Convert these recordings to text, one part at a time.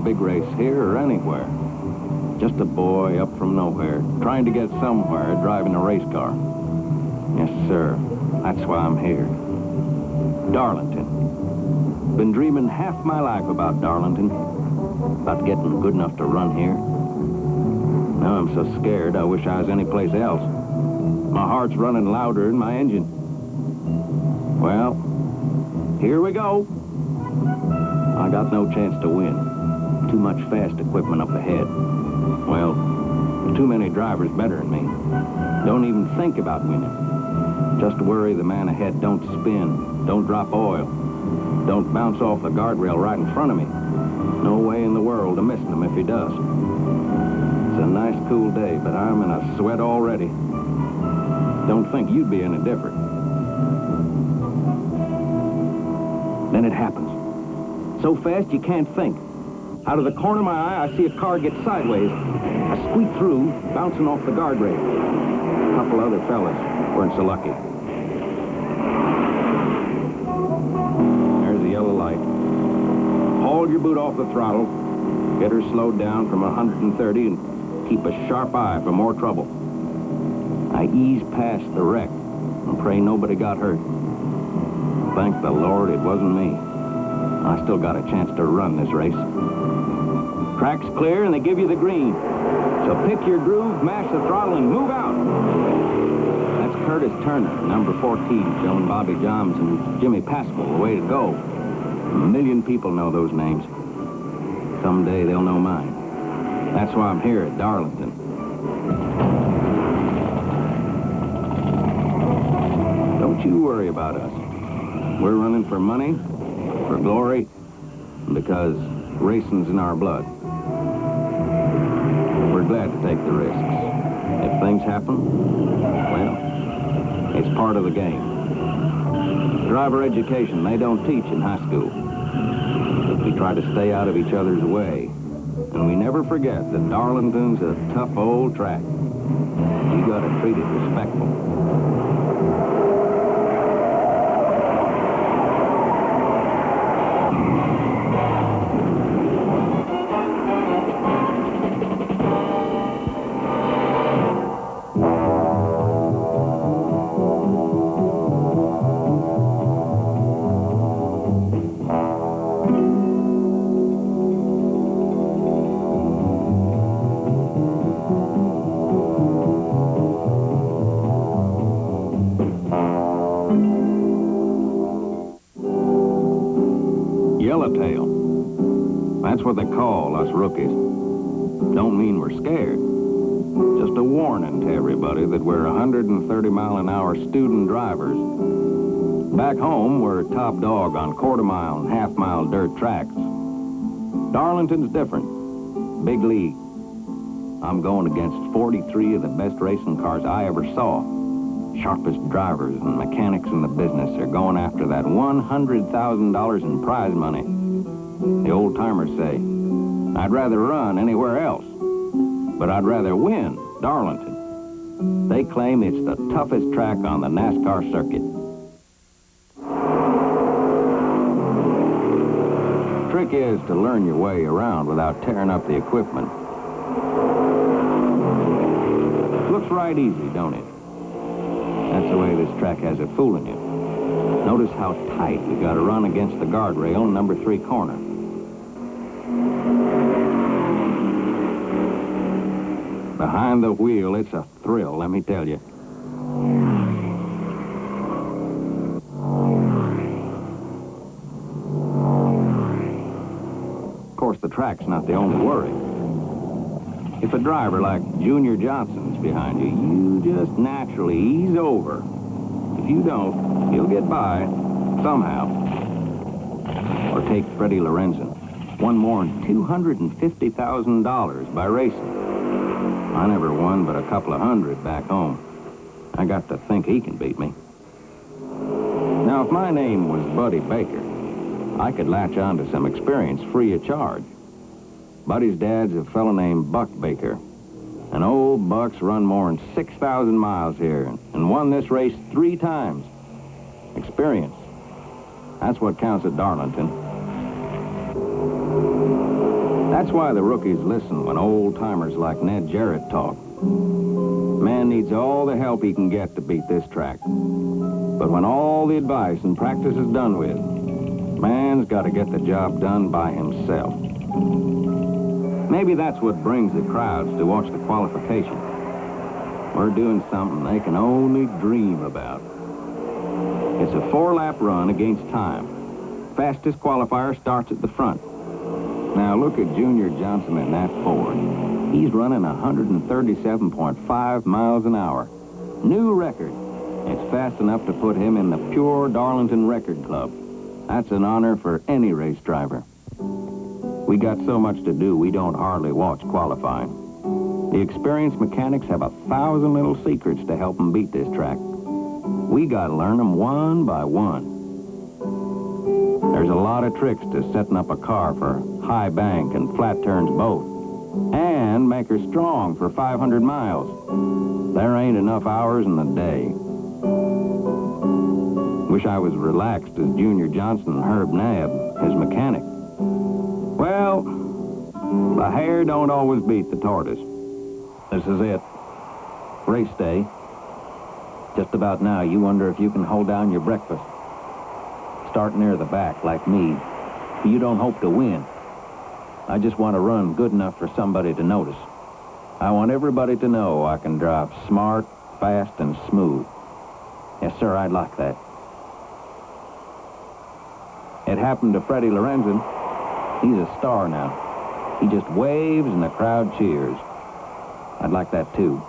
big race here or anywhere. Just a boy up from nowhere, trying to get somewhere driving a race car. Yes, sir. That's why I'm here. Darlington. Been dreaming half my life about Darlington. About getting good enough to run here. Now I'm so scared I wish I was anyplace else. My heart's running louder than my engine. Well, here we go. I got no chance to win. Too much fast equipment up ahead. Well, too many drivers better than me. Don't even think about winning. Just worry the man ahead don't spin, don't drop oil, don't bounce off the guardrail right in front of me. No way in the world of missing him if he does. It's a nice cool day, but I'm in a sweat already. Don't think you'd be any different. Then it happens. So fast you can't think. Out of the corner of my eye, I see a car get sideways. I squeak through, bouncing off the guardrail. A couple other fellas weren't so lucky. There's the yellow light. Haul your boot off the throttle. Get her slowed down from 130 and keep a sharp eye for more trouble. I ease past the wreck and pray nobody got hurt. Thank the Lord it wasn't me. I still got a chance to run this race. Track's clear and they give you the green. So pick your groove, mash the throttle, and move out. That's Curtis Turner, number 14, showing Bobby Johns and Jimmy Pascal the way to go. A million people know those names. Someday they'll know mine. That's why I'm here at Darlington. Don't you worry about us. We're running for money, for glory, because racing's in our blood. We're glad to take the risks. If things happen, well, it's part of the game. Driver education, they don't teach in high school. But we try to stay out of each other's way. And we never forget that Darlington's a tough old track. You gotta treat it respectful. Yellowtail. That's what they call us rookies. Don't mean we're scared. Just a warning to everybody that we're 130-mile-an-hour student drivers. Back home, we're top dog on quarter-mile and half-mile dirt tracks. Darlington's different. Big league. I'm going against 43 of the best racing cars I ever saw. Sharpest drivers and mechanics in the business are going after that $100,000 in prize money. The old-timers say, I'd rather run anywhere else, but I'd rather win Darlington. They claim it's the toughest track on the NASCAR circuit. The trick is to learn your way around without tearing up the equipment. Looks right easy, don't it? That's the way this track has it fooling you. Notice how tight we got to run against the guardrail in number 3 corner. Behind the wheel, it's a thrill, let me tell you. Of course, the track's not the only worry. If a driver like Junior Johnson's behind you, you just naturally ease over. If you don't, you'll get by, somehow. Or take Freddie Lorenzen. Won more than $250,000 by racing. I never won but a couple of hundred back home. I got to think he can beat me. Now, if my name was Buddy Baker, I could latch on to some experience free of charge. Buddy's dad's a fellow named Buck Baker. And old Buck's run more than 6,000 miles here and won this race 3 times. Experience. That's what counts at Darlington. That's why the rookies listen when old-timers like Ned Jarrett talk. Man needs all the help he can get to beat this track. But when all the advice and practice is done with, man's got to get the job done by himself. Maybe that's what brings the crowds to watch the qualification. We're doing something they can only dream about. It's a 4-lap run against time. Fastest qualifier starts at the front. Now look at Junior Johnson in that Ford. He's running 137.5 miles an hour. New record. It's fast enough to put him in the pure Darlington Record Club. That's an honor for any race driver. We got so much to do, we don't hardly watch qualifying. The experienced mechanics have 1,000 little secrets to help them beat this track. We got to learn them one by one. There's a lot of tricks to setting up a car for high bank and flat turns both, and make her strong for 500 miles. There ain't enough hours in the day. Wish I was relaxed as Junior Johnson and Herb Nabb, his mechanic. Well, the hare don't always beat the tortoise. This is it. Race day. Just about now, you wonder if you can hold down your breakfast. Start near the back, like me. You don't hope to win. I just want to run good enough for somebody to notice. I want everybody to know I can drive smart, fast, and smooth. Yes, sir, I'd like that. It happened to Freddie Lorenzen. He's a star now. He just waves and the crowd cheers. I'd like that, too.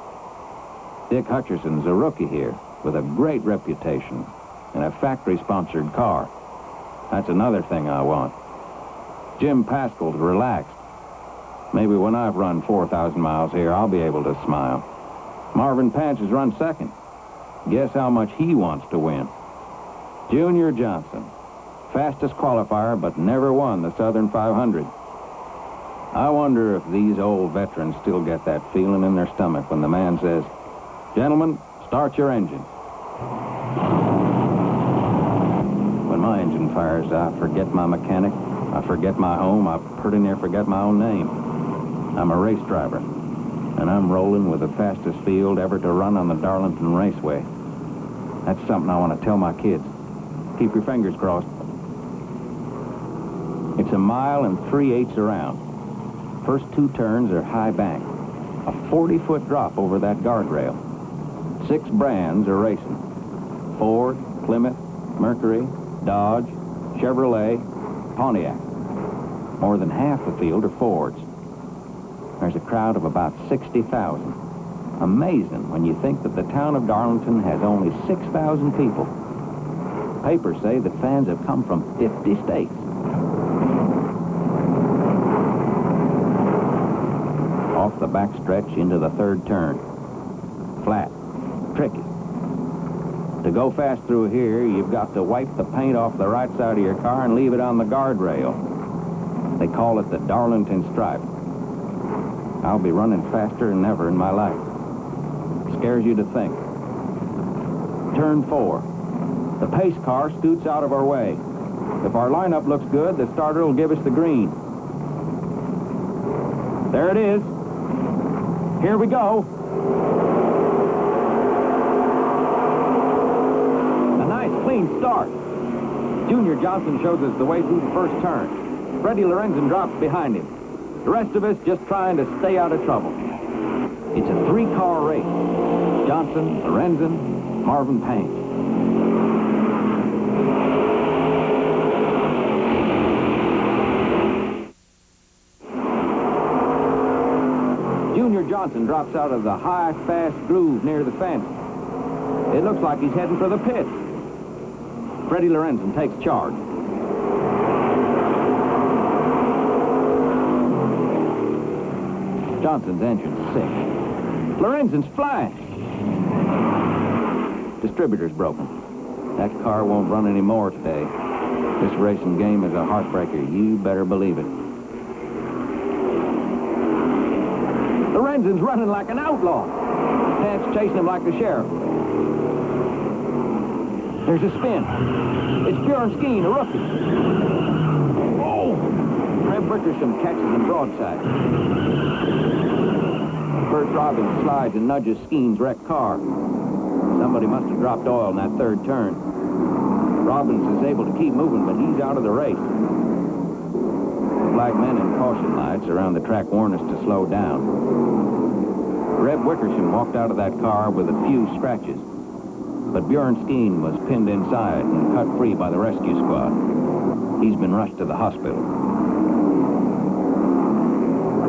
Dick Hutcherson's a rookie here with a great reputation and a factory-sponsored car. That's another thing I want. Jim Pascal's relaxed. Maybe when I've run 4,000 miles here, I'll be able to smile. Marvin Pants has run second. Guess how much he wants to win. Junior Johnson, fastest qualifier, but never won the Southern 500. I wonder if these old veterans still get that feeling in their stomach when the man says, "Gentlemen, start your engine." When my engine fires, I forget my mechanic, I forget my home, I pretty near forget my own name. I'm a race driver, and I'm rolling with the fastest field ever to run on the Darlington Raceway. That's something I want to tell my kids. Keep your fingers crossed. It's 1 mile and 3/8 around. First 2 turns are high bank. A 40-foot drop over that guardrail. 6 brands are racing. Ford, Plymouth, Mercury, Dodge, Chevrolet, Pontiac. More than half the field are Fords. There's a crowd of about 60,000. Amazing when you think that the town of Darlington has only 6,000 people. Papers say that fans have come from 50 states. Off the back stretch into the 3rd turn. Flat. Tricky. To go fast through here, you've got to wipe the paint off the right side of your car and leave it on the guardrail. They call it the Darlington Stripe. I'll be running faster than ever in my life. Scares you to think. Turn 4. The pace car scoots out of our way. If our lineup looks good, the starter will give us the green. There it is. Here we go. A nice, clean start. Junior Johnson shows us the way through the first turn. Freddie Lorenzen drops behind him. The rest of us just trying to stay out of trouble. It's a 3-car race. Johnson, Lorenzen, Marvin Payne. Junior Johnson drops out of the high, fast groove near the fence. It looks like he's heading for the pits. Freddie Lorenzen takes charge. Johnson's engine's sick. Lorenzen's flying. Distributor's broken. That car won't run anymore today. This racing game is a heartbreaker. You better believe it. Lorenzen's running like an outlaw. Pants chasing him like the sheriff. There's a spin. It's Bjorn Skeen, a rookie. Oh! Reb Wickersham catches him broadside. Bert Robbins slides and nudges Skeen's wrecked car. Somebody must have dropped oil in that third turn. Robbins is able to keep moving, but he's out of the race. The black men in caution lights around the track warn us to slow down. Reb Wickersham walked out of that car with a few scratches, but Bjorn Skeen was pinned inside and cut free by the rescue squad. He's been rushed to the hospital.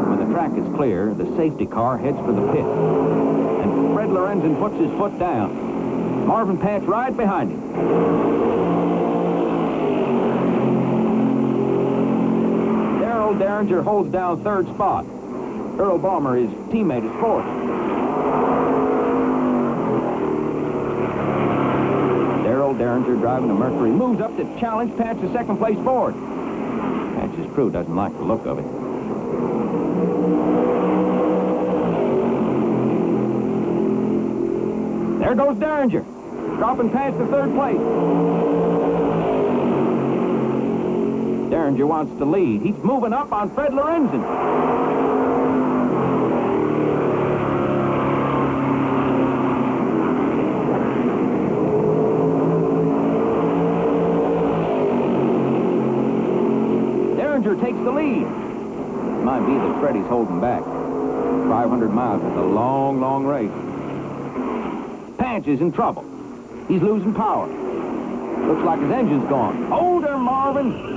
When the track is clear, the safety car heads for the pit, and Fred Lorenzen puts his foot down. Marvin Patch right behind him. Darrell Derringer holds down third spot. Earl Balmer, his teammate, is fourth. Darrell Derringer, driving a Mercury, moves up to challenge Patch's second place Ford. Patch's crew doesn't like the look of it. There goes Derringer, dropping past the third place. Derringer wants to lead. He's moving up on Fred Lorenzen. Derringer takes the lead. It might be that Freddie's holding back. 500 miles is a long, long race. Patch is in trouble. He's losing power. Looks like his engine's gone. Hold her, Marvin!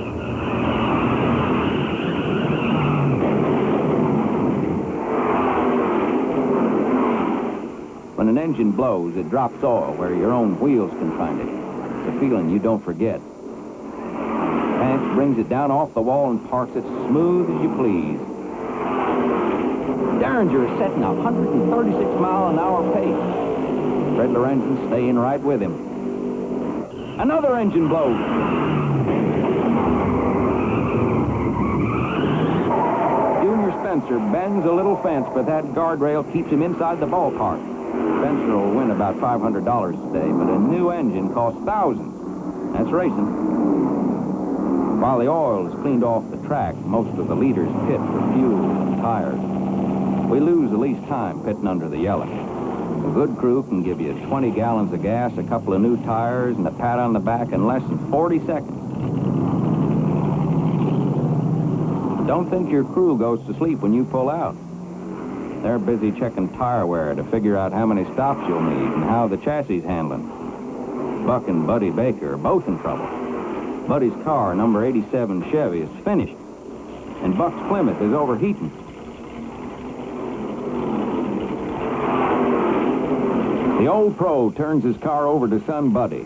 When an engine blows, it drops oil where your own wheels can find it. It's a feeling you don't forget. Patch brings it down off the wall and parks it smooth as you please. Derringer is setting a 136-mile-an-hour pace. Fred Lorenzen staying right with him. Another engine blows. Junior Spencer bends a little fence, but that guardrail keeps him inside the ballpark. Spencer will win about $500 today, but a new engine costs thousands. That's racing. While the oil is cleaned off the track, most of the leaders pit for fuel and tires. We lose the least time pitting under the yellow. A good crew can give you 20 gallons of gas, a couple of new tires, and a pat on the back in less than 40 seconds. Don't think your crew goes to sleep when you pull out. They're busy checking tire wear to figure out how many stops you'll need and how the chassis is handling. Buck and Buddy Baker are both in trouble. Buddy's car, number 87 Chevy, is finished, and Buck's Plymouth is overheating. The old pro turns his car over to son Buddy.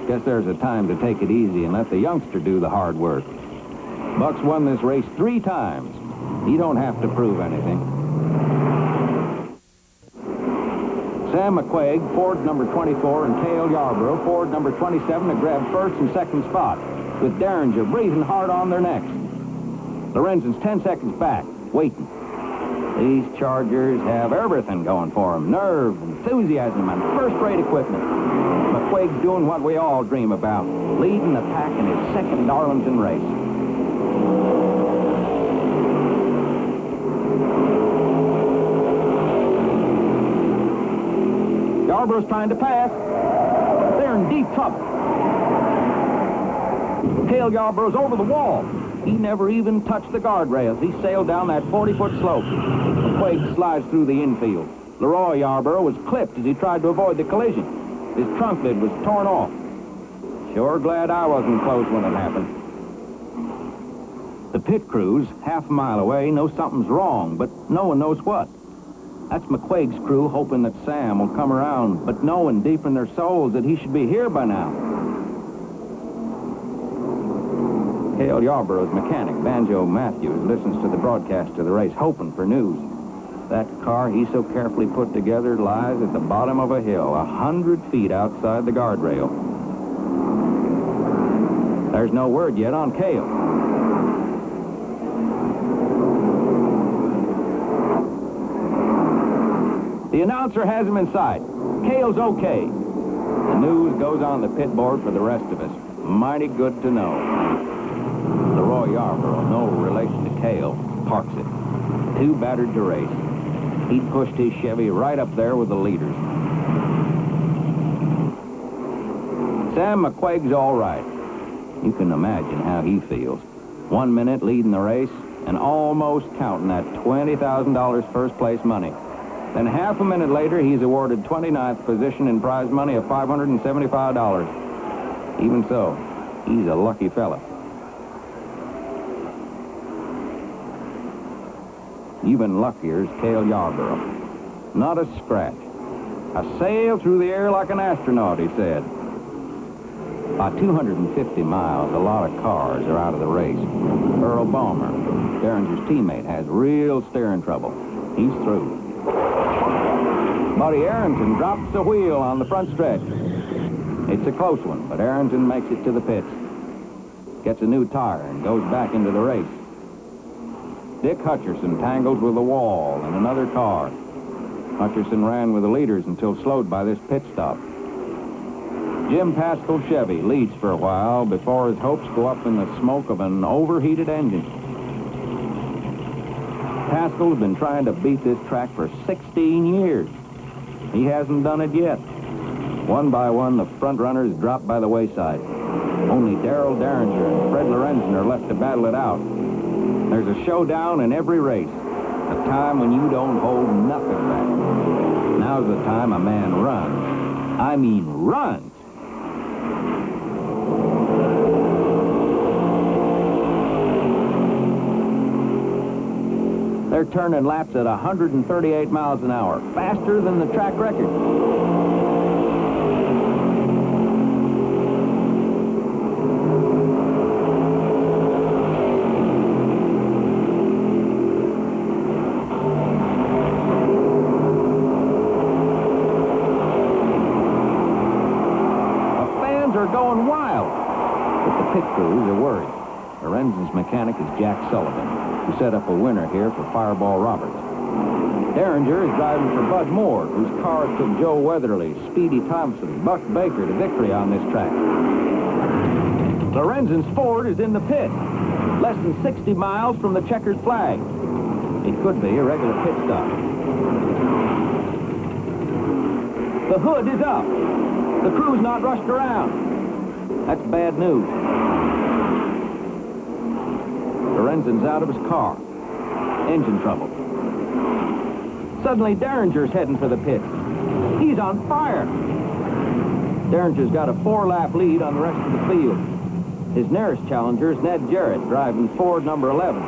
Guess there's a time to take it easy and let the youngster do the hard work. Buck's won this race 3 times. He don't have to prove anything. Sam McQuaig, Ford number 24, and Cale Yarborough, Ford number 27, to grab first and second spot, with Derringer breathing hard on their necks. Lorenzen's 10 seconds back, waiting. These Chargers have everything going for them. Nerve, enthusiasm, and first-rate equipment. McQuaig's doing what we all dream about, leading the pack in his second Darlington race. Yarborough's trying to pass. They're in deep trouble. Cale Yarborough's over the wall. He never even touched the guardrails. He sailed down that 40-foot slope. McQuaig slides through the infield. Leroy Yarborough was clipped as he tried to avoid the collision. His trunk lid was torn off. Sure glad I wasn't close when it happened. The pit crews, half a mile away, know something's wrong, but no one knows what. That's McQuaig's crew hoping that Sam will come around, but knowing deep in their souls that he should be here by now. Cale Yarborough's mechanic, Banjo Matthews, listens to the broadcast of the race, hoping for news. That car he so carefully put together lies at the bottom of a hill, 100 feet outside the guardrail. There's no word yet on Cale. The announcer has him in sight. Cale's okay. The news goes on the pit board for the rest of us. Mighty good to know. Leroy Roy Yarborough, no relation to Cale, parks it. Too battered to race. He'd pushed his Chevy right up there with the leaders. Sam McQuaig's all right. You can imagine how he feels. 1 minute leading the race and almost counting that $20,000 first place money. Then half a minute later, he's awarded 29th position in prize money of $575. Even so, he's a lucky fella. Even luckier is Cale Yarborough. Not a scratch. I sail through the air like an astronaut, he said. By 250 miles, a lot of cars are out of the race. Earl Balmer, Derringer's teammate, has real steering trouble. He's through. Buddy Arrington drops the wheel on the front stretch. It's a close one, but Arrington makes it to the pits. Gets a new tire and goes back into the race. Dick Hutcherson tangles with a wall and another car. Hutcherson ran with the leaders until slowed by this pit stop. Jim Paschal's Chevy leads for a while before his hopes go up in the smoke of an overheated engine. Paschal's been trying to beat this track for 16 years. He hasn't done it yet. One by one, the front runners drop by the wayside. Only Darrell Derringer and Fred Lorenzen are left to battle it out. There's a showdown in every race, a time when you don't hold nothing back. Now's the time a man runs. I mean runs. They're turning laps at 138 miles an hour, faster than the track record. Going wild. But the pit crews are worried. Lorenzen's mechanic is Jack Sullivan, who set up a winner here for Fireball Roberts. Derringer is driving for Bud Moore, whose car took Joe Weatherly, Speedy Thompson, Buck Baker to victory on this track. Lorenzen's Ford is in the pit, less than 60 miles from the checkered flag. It could be a regular pit stop. The hood is up. The crew's not rushed around. That's bad news. Lorenzen's out of his car. Engine trouble. Suddenly, Derringer's heading for the pits. He's on fire. Derringer's got a 4-lap lead on the rest of the field. His nearest challenger is Ned Jarrett, driving Ford number 11.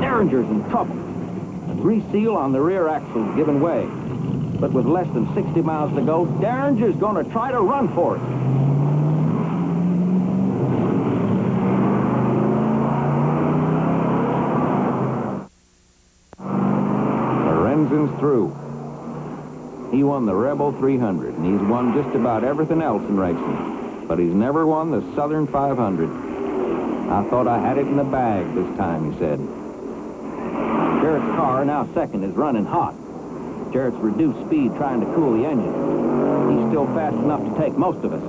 Derringer's in trouble. The grease seal on the rear axle's given way. But with less than 60 miles to go, Derringer's going to try to run for it. Lorenzen's through. He won the Rebel 300, and he's won just about everything else in racing. But he's never won the Southern 500. I thought I had it in the bag this time, he said. Jarrett's car, now second, is running hot. Jarrett's reduced speed trying to cool the engine. He's still fast enough to take most of us.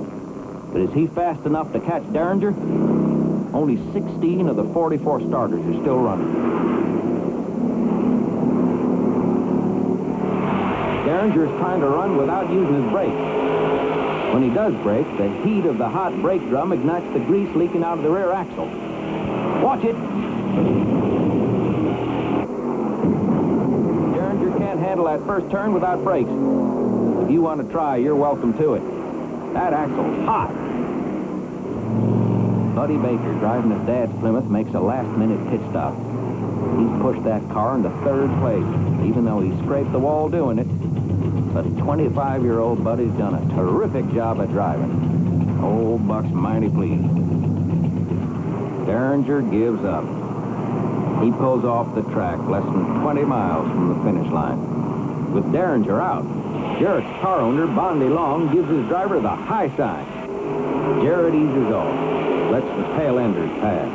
But is he fast enough to catch Derringer? Only 16 of the 44 starters are still running. Derringer is trying to run without using his brakes. When he does brake, the heat of the hot brake drum ignites the grease leaking out of the rear axle. Watch it! Can't handle that first turn without brakes. If you want to try, you're welcome to it. That axle's hot. Buddy Baker, driving his dad's Plymouth, makes a last-minute pit stop. He's pushed that car into third place, even though he scraped the wall doing it. But 25-year-old Buddy's done a terrific job of driving. Old Buck's mighty pleased. Derringer gives up. He pulls off the track less than 20 miles from the finish line. With Derringer out, Jarrett's car owner, Bondi Long, gives his driver the high sign. Jarrett eases off, lets the tail enders pass.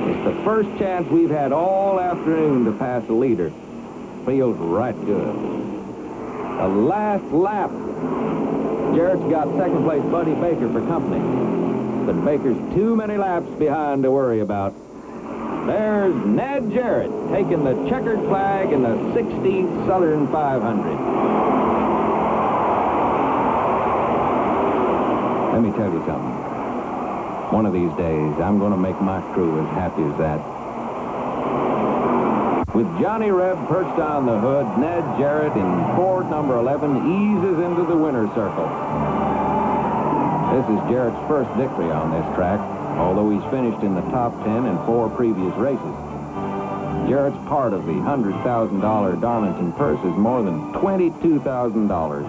It's the first chance we've had all afternoon to pass a leader. Feels right good. The last lap. Jarrett's got second place Buddy Baker for company. But Baker's too many laps behind to worry about. There's Ned Jarrett taking the checkered flag in the 16th Southern 500. Let me tell you something. One of these days, I'm going to make my crew as happy as that. With Johnny Reb perched on the hood, Ned Jarrett in Ford number 11 eases into the winner's circle. This is Jarrett's first victory on this track, although he's finished in the top 10 in 4 previous races. Jarrett's part of the $100,000 Darlington purse is more than $22,000,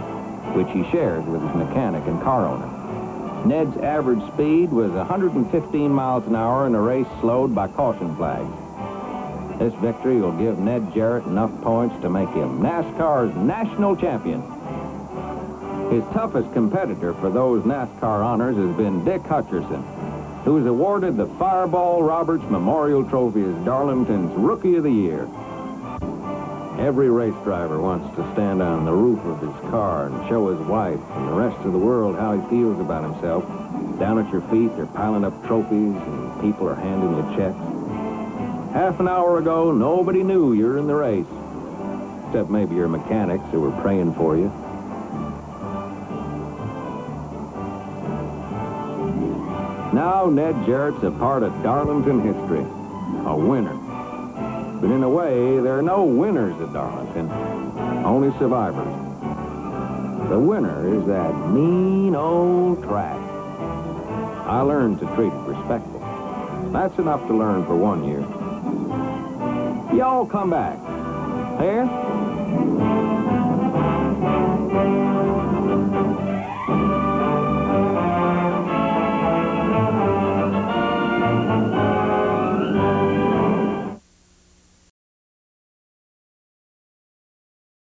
which he shares with his mechanic and car owner. Ned's average speed was 115 miles an hour in a race slowed by caution flags. This victory will give Ned Jarrett enough points to make him NASCAR's national champion. His toughest competitor for those NASCAR honors has been Dick Hutcherson, who was awarded the Fireball Roberts Memorial Trophy as Darlington's Rookie of the Year. Every race driver wants to stand on the roof of his car and show his wife and the rest of the world how he feels about himself. Down at your feet, they're piling up trophies and people are handing you checks. Half an hour ago, nobody knew you were in the race, except maybe your mechanics who were praying for you. Now Ned Jarrett's a part of Darlington history, a winner. But in a way, there are no winners at Darlington, only survivors. The winner is that mean old track. I learned to treat it respectful. That's enough to learn for 1 year. Y'all come back. Here?